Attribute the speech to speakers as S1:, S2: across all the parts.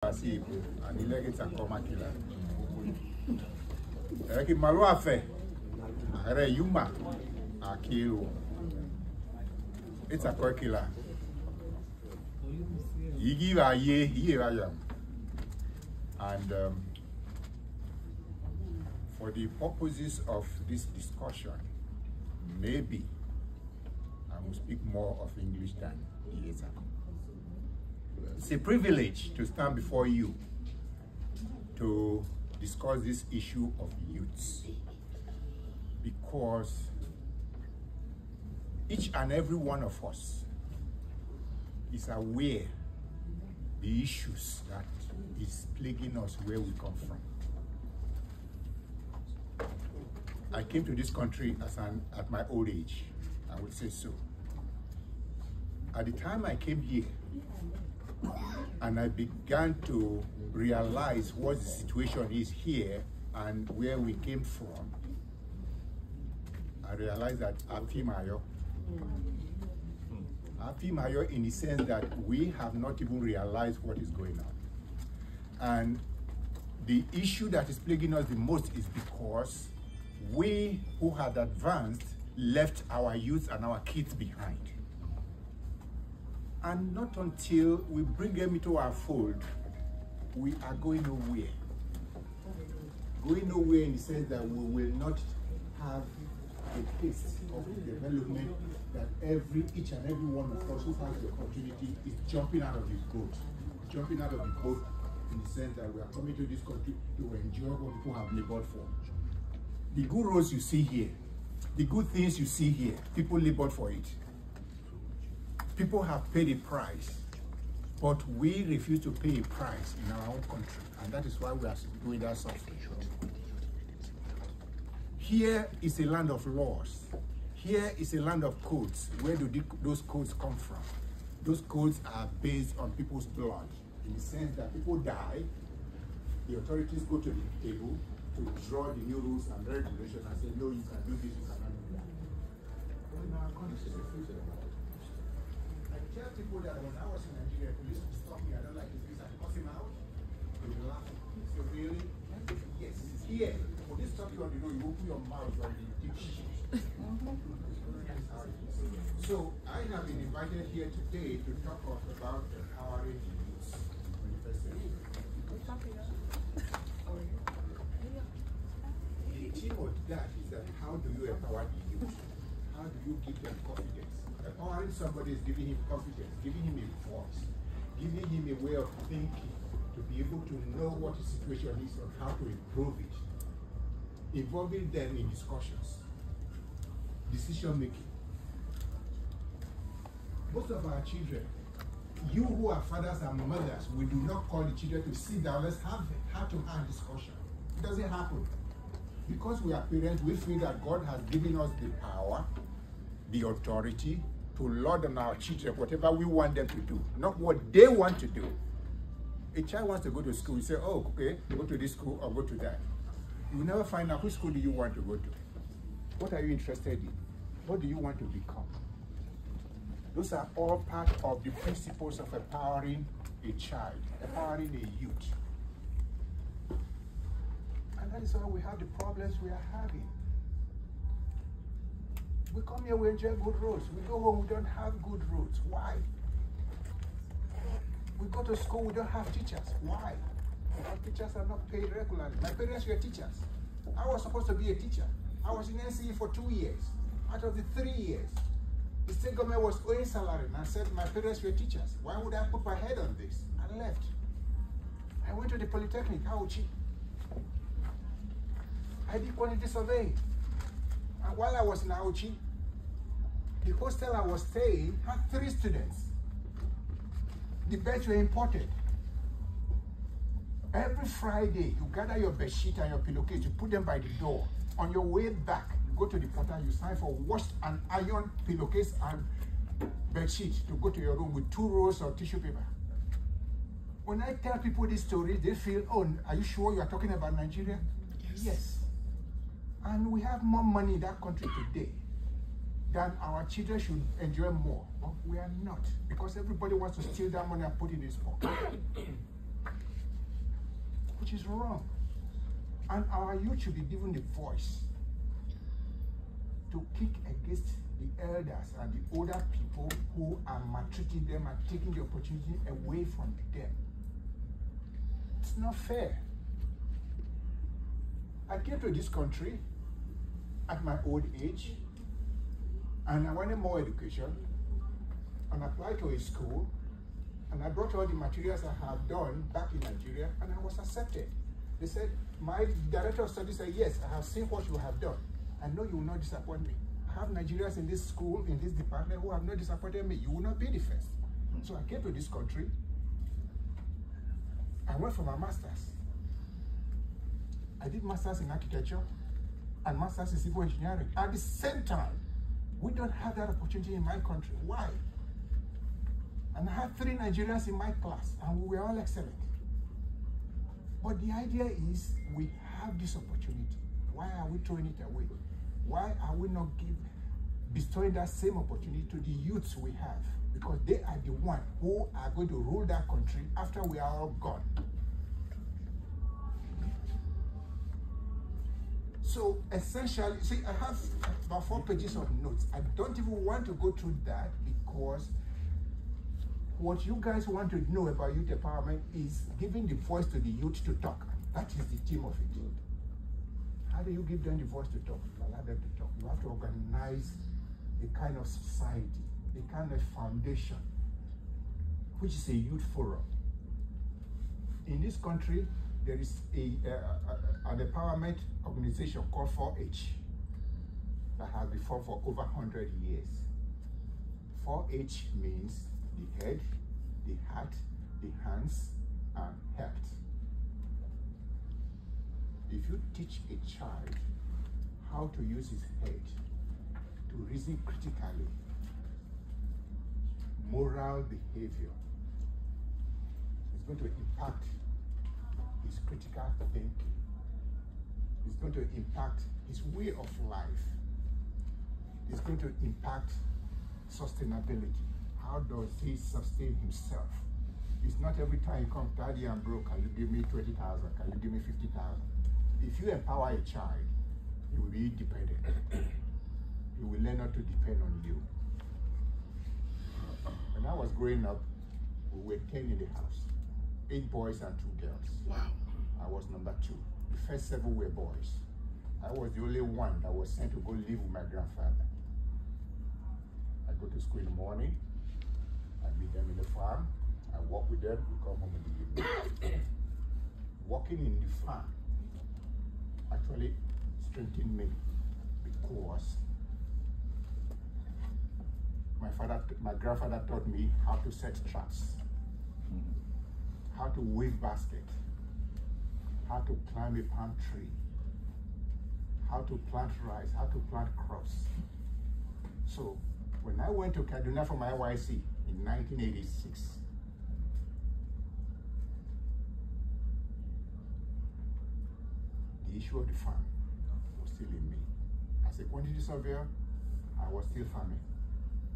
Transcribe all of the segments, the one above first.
S1: Así, ani legi ta koma kila. Eki malu afe. Are yuma akiru. It's a kila. Yigi va ye va yam. And for the purposes of this discussion, maybe I will speak more of English than Ieza. It's a privilege to stand before you to discuss this issue of youths, because each and every one of us is aware the issues that is plaguing us where we come from. I came to this country at my old age, I would say so. At the time I came here, and I began to realize what the situation is here and where we came from, I realized that Afimayo in the sense that we have not even realized what is going on. And the issue that is plaguing us the most is because we who had advanced left our youth and our kids behind. And not until we bring them into our fold, we are going nowhere. Going nowhere in the sense that we will not have a taste of the development that each and every one of us who has the opportunity is jumping out of the boat. Jumping out of the boat in the sense that we are coming to this country to enjoy what people have labored for. The good roads you see here, the good things you see here, people labored for it. People have paid a price, but we refuse to pay a price in our own country, and that is why we are doing that suffering. Here is a land of laws. Here is a land of codes. Where do those codes come from? Those codes are based on people's blood, in the sense that people die, the authorities go to the table to draw the new rules and regulations and say, no, you can do this, you cannot do that. Well, in our country, I tell people that when I was in Nigeria, police would stop me, I don't like this, I toss him out, they will laugh. So really? Yes, it's here. Police stop you on the road, you open your mouth on the ditch. So I have been invited here today to talk about empowering the youth. The theme of that is that how do you empower the youth? How do you give them confidence? Empowering somebody is giving him confidence, giving him a voice, giving him a way of thinking, to be able to know what the situation is and how to improve it, involving them in discussions, decision making. Most of our children, you who are fathers and mothers, we do not call the children to sit down, let's have a hand-to-hand discussion. It doesn't happen. Because we are parents, we feel that God has given us the power, the authority to lord on our children, whatever we want them to do, not what they want to do. A child wants to go to school, you say, oh, okay, go to this school or go to that. You never find out which school do you want to go to. What are you interested in? What do you want to become? Those are all part of the principles of empowering a child, empowering a youth. And that is why we have the problems we are having. We come here, we enjoy good roads. We go home, we don't have good roads. Why? We go to school, we don't have teachers. Why? Because teachers are not paid regularly. My parents were teachers. I was supposed to be a teacher. I was in NCE for 2 years. Out of the 3 years, the state government was owing salary, and I said my parents were teachers. Why would I put my head on this? I left. I went to the Polytechnic, Auchi. I did quantity survey. And while I was in Auchi, the hostel I was staying had 3 students. The beds were imported. Every Friday, you gather your bed sheet and your pillowcase, you put them by the door. On your way back, you go to the portal, you sign for washed and iron pillowcase and bed sheet to go to your room with 2 rolls of tissue paper. When I tell people this story, they feel, oh, are you sure you are talking about Nigeria? Yes. And we have more money in that country today than our children should enjoy more. But we are not, because everybody wants to steal that money and put it in his pocket. which is wrong. And our youth should be given the voice to kick against the elders and the older people who are maltreating them and taking the opportunity away from them. It's not fair. I came to this country at my old age, and I wanted more education, and applied to a school, and I brought all the materials I have done back in Nigeria, and I was accepted. They said, my director of studies said, yes, I have seen what you have done. I know you will not disappoint me. I have Nigerians in this school, in this department, who have not disappointed me. You will not be the first. So I came to this country. I went for my master's. I did master's in architecture and master's in civil engineering. At the same time, we don't have that opportunity in my country. Why? And I had 3 Nigerians in my class, and we were all excellent. But the idea is, we have this opportunity. Why are we throwing it away? Why are we not bestowing that same opportunity to the youths we have? Because they are the ones who are going to rule that country after we are all gone. So essentially, see, I have about 4 pages of notes. I don't even want to go through that, because what you guys want to know about youth empowerment is giving the voice to the youth to talk. That is the theme of it. How do you give them the voice to talk? Allow them to talk. You have to organize a kind of society, a kind of foundation, which is a youth forum. In this country, there is an empowerment organization called 4H that has been formed for over 100 years. 4H means the head, the heart, the hands, and heart. If you teach a child how to use his head to reason critically, moral behavior, it's going to impact his critical thinking. It's going to impact his way of life. It's going to impact sustainability. How does he sustain himself? It's not every time you come, Daddy, I'm broke, can you give me 20,000? Can you give me 50,000? If you empower a child, he will be independent. He will learn not to depend on you. When I was growing up, we were 10 in the house, 8 boys and 2 girls.
S2: Wow.
S1: I was number 2. The first 7 were boys. I was the only one that was sent to go live with my grandfather. I go to school in the morning, I meet them in the farm, I walk with them, we come home in the evening. Walking in the farm actually strengthened me, because my grandfather taught me how to set traps, how to weave baskets, how to climb a palm tree, how to plant rice, how to plant crops. So when I went to Kaduna for my YC in 1986, the issue of the farm was still in me. As a quantity surveyor, I was still farming.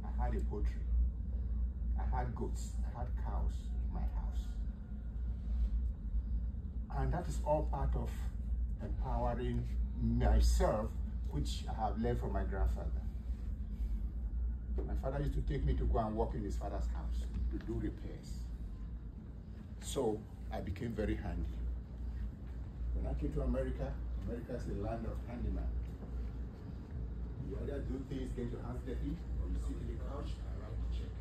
S1: I had a poultry, I had goats, I had cows in my house. And that is all part of empowering myself, which I have learned from my grandfather. My father used to take me to go and work in his father's house to do repairs. So I became very handy. When I came to America, America is a land of handyman. You either do things, get your hands dirty, or you sit in the couch and write a check.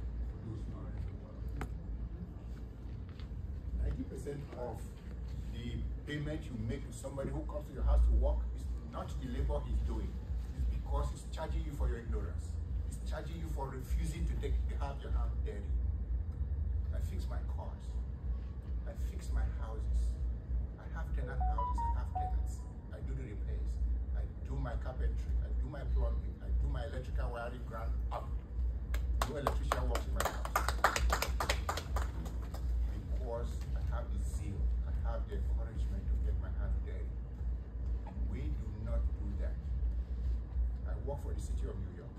S1: Those 90% of the payment you make to somebody who comes to your house to work is not the labor he's doing. It's because he's charging you for your ignorance. He's charging you for refusing to have your hand dirty. I fix my cars. I fix my houses. I have tenant houses. I have tenants. I do the repairs. I do my carpentry. I do my plumbing. I do my electrical wiring ground up. No electrician works in my house. Because I have the zeal. I have the encouragement to get my hands dirty. We do not do that. I work for the city of New York.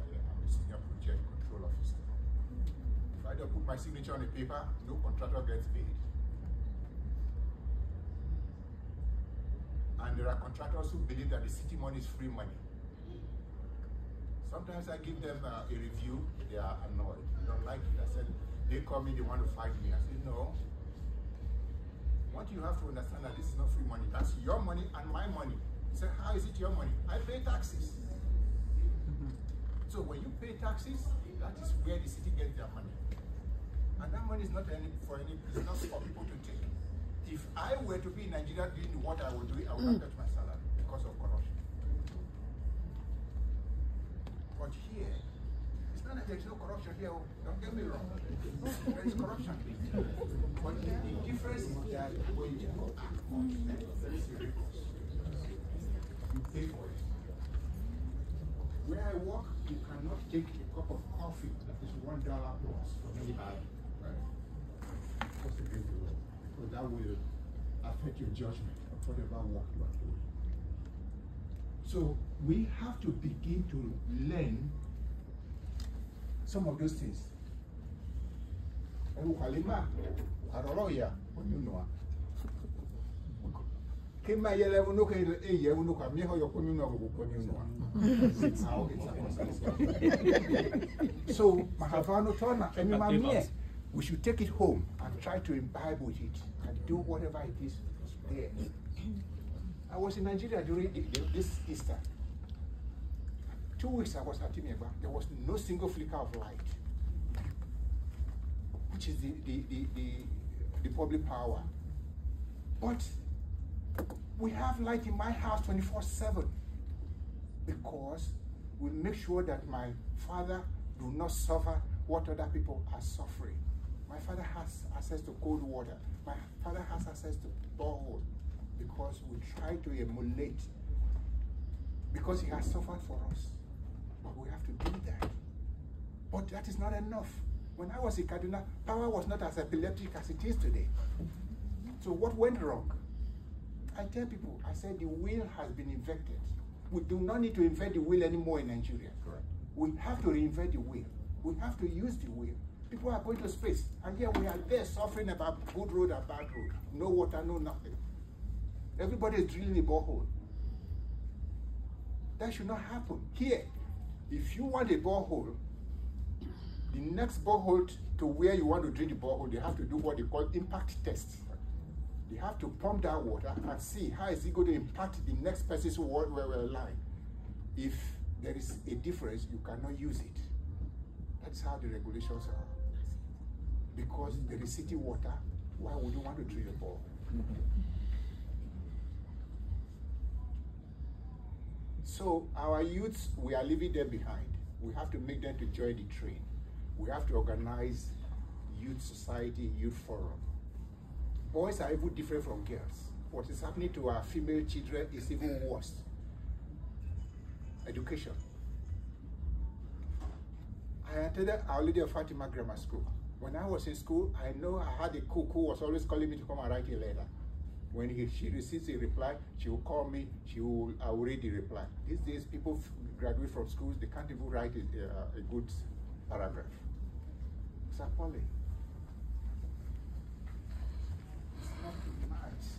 S1: I'm the senior project control officer. If I don't put my signature on the paper, no contractor gets paid. there are contractors who believe that the city money is free money. Sometimes I give them a review, they are annoyed. They don't like it. I said, they call me, they want to fight me. I said, no. What you have to understand that this is not free money. That's your money and my money. He said, how is it your money? I pay taxes. So when you pay taxes, that is where the city gets their money. And that money is not it's not for people to take. If I were to be in Nigeria doing what I would do, I would not touch my salary because of corruption. But here, it's not that there's no corruption here. Don't get me wrong. There is corruption. But the difference is that when you go there is a recourse. You pay for it. Where I work, you cannot take a cup of coffee that is $1 plus from anybody. Right? Because against the law. Because that will affect your judgment of whatever work you are doing. So we have to begin to learn some of those things. So we should take it home and try to imbibe with it and do whatever it is there. I was in Nigeria during this Easter. 2 weeks I was at Timeba. There was no single flicker of light, which is the public power. But we have light in my house 24/7 because we make sure that my father do not suffer what other people are suffering. My father has access to cold water. My father has access to borehole because we try to emulate, because he has suffered for us. But we have to do that. But that is not enough. When I was in Kaduna, power was not as epileptic as it is today. So what went wrong? I tell people, I said the wheel has been invented. We do not need to invent the wheel anymore in Nigeria. Correct. We have to reinvent the wheel. We have to use the wheel. People are going to space, and here we are there suffering about good road and bad road. No water, no nothing. Everybody is drilling a borehole. That should not happen. Here, if you want a borehole, the next borehole to where you want to drill the borehole, they have to do what they call impact test. They have to pump that water and see how is it going to impact the next person's line. If there is a difference, you cannot use it. That's how the regulations are. Because there is city water, why would you want to drill a borehole? So our youths, we are leaving them behind. We have to make them to join the train. We have to organize youth society, youth forum. Boys are even different from girls. What is happening to our female children is even worse. Education. I attended Our Lady of Fatima Grammar School. When I was in school, I know I had a cook who was always calling me to come and write a letter. When she receives a reply, she will call me, I will read the reply. These days, people graduate from schools, they can't even write a good paragraph. It's appalling. It's not nice.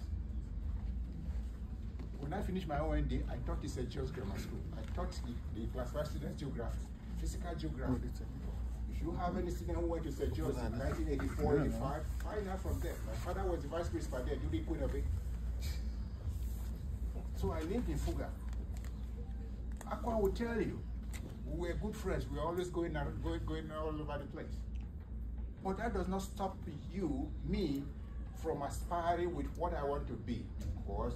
S1: When I finished my OND, I taught in St. John's Grammar School. I taught the class 5 students geography, physical geography. If you have any student who went to St. John's in 1984, 85, find out from them. My father was the vice principal there during Queen of it. So I lived in Fuga. Aqua will tell you, we were good friends. We were always going all over the place. But that does not stop me, from aspiring with what I want to be, because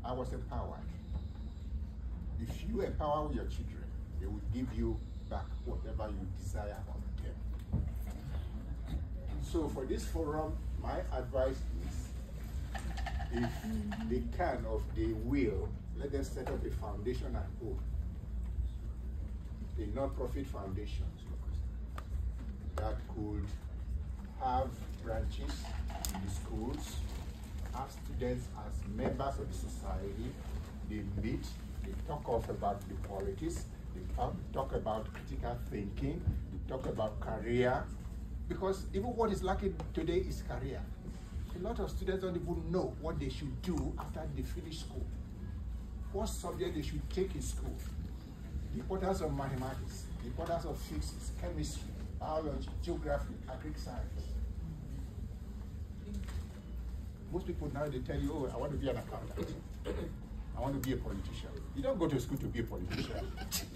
S1: I was empowered. If you empower your children, they will give you back whatever you desire of them. So for this forum, my advice is, if they can, or if they will, let them set up a foundation at home, a non-profit foundation that could have branches in the schools, have students as members of the society. They meet, they talk about the politics, they talk about critical thinking, they talk about career, because even what is lacking today is career. A lot of students don't even know what they should do after they finish school. what subject they should take in school, the importance of mathematics, the importance of physics, chemistry, biology, geography, agric science. Most people now, they tell you, oh, I want to be an accountant. I want to be a politician. You don't go to school to be a politician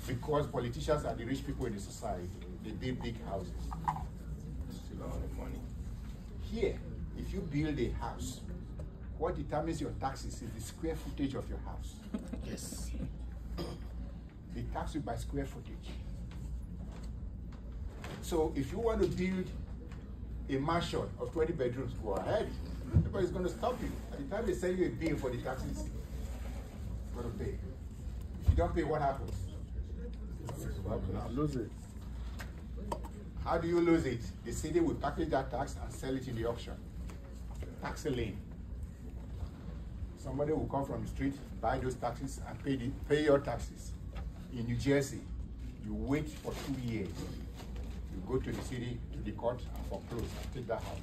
S1: because politicians are the rich people in the society. They build big houses. It's a lot of money. Here, if you build a house, what determines your taxes is the square footage of your house.
S2: Yes.
S1: They tax you by square footage. So if you want to build a mansion of 20 bedrooms, go ahead. Nobody's going to stop you. At the time they send you a bill for the taxes, you're going to pay. If you don't pay, what happens?
S3: Lose it.
S1: How do you lose it? The city will package that tax and sell it in the auction. Tax lien. Somebody will come from the street, buy those taxes, and pay your taxes. In New Jersey, you wait for 2 years. You go to the city, to the court, and foreclose and take that house.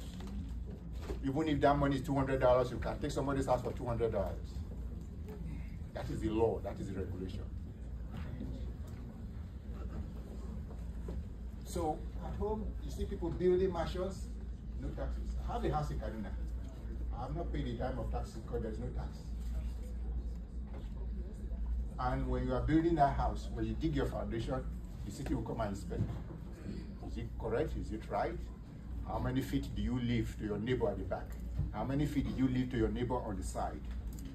S1: Even if that money is $200, you can take somebody's house for $200. That is the law, that is the regulation. So at home, you see people building mansions, no taxes. I have a house in Kaduna. I have not paid the time of taxes because there's no tax. And when you are building that house, when you dig your foundation, the city will come and inspect. Is it correct? Is it right? How many feet do you leave to your neighbor at the back? How many feet did you leave to your neighbor on the side?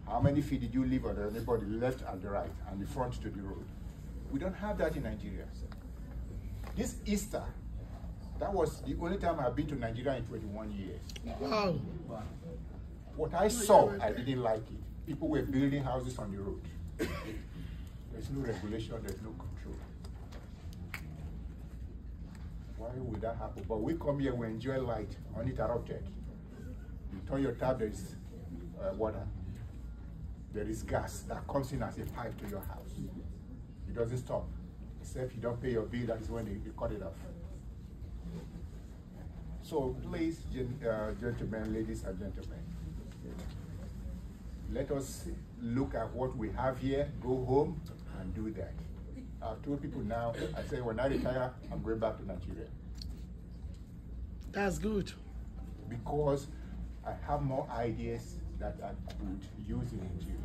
S1: How many feet did you leave on your neighbor on the left and the right and the front to the road? We don't have that in Nigeria. This Easter, that was the only time I've been to Nigeria in 21 years.
S2: Wow.
S1: What I saw, I didn't like it. People were building houses on the road. There's no regulation, there's no control. Why would that happen? But we come here, we enjoy light uninterrupted. You turn your tap, there is water. There is gas that comes in as a pipe to your house. It doesn't stop. Except you don't pay your bill, that is when they cut it off. So please, gentlemen, ladies and gentlemen, let us look at what we have here, go home and do that. I've told people now, I say when I retire, I'm going back to Nigeria.
S2: That's good.
S1: Because I have more ideas that I could use in Nigeria.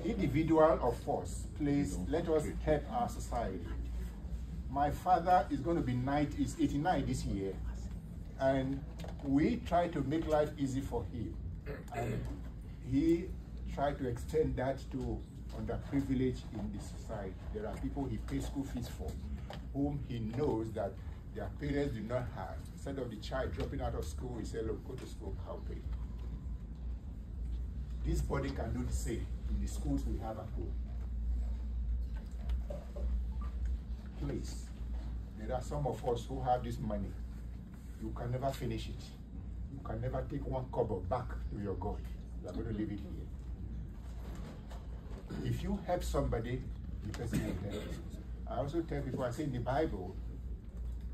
S1: Individual or force, please let us help our society. My father is going to be 89 this year, and we try to make life easy for him. And he tried to extend that to underprivileged in the society. There are people he pays school fees for, whom he knows that their parents do not have. Instead of the child dropping out of school, he said, look, go to school, I'll pay. This body can do the same in the schools we have at home. Please, there are some of us who have this money. You can never finish it. You can never take one kobo back to your God. You are going to leave it here. If you help somebody, the person will help you. I also tell people, I say in the Bible,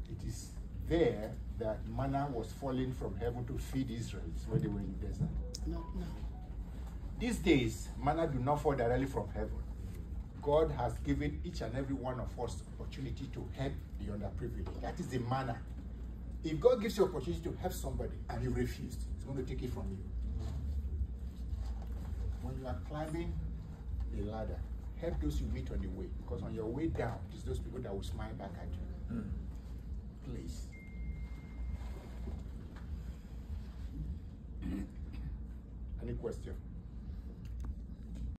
S1: it is there that manna was falling from heaven to feed Israelites when they were in the desert.
S2: No.
S1: These days, manna do not fall directly from heaven. God has given each and every one of us opportunity to help the underprivileged. That is the manna. If God gives you opportunity to help somebody and you refuse, He's going to take it from you. When you are climbing a ladder, help those you meet on the way, because on your way down, it's those people that will smile back at you. Please. Any question?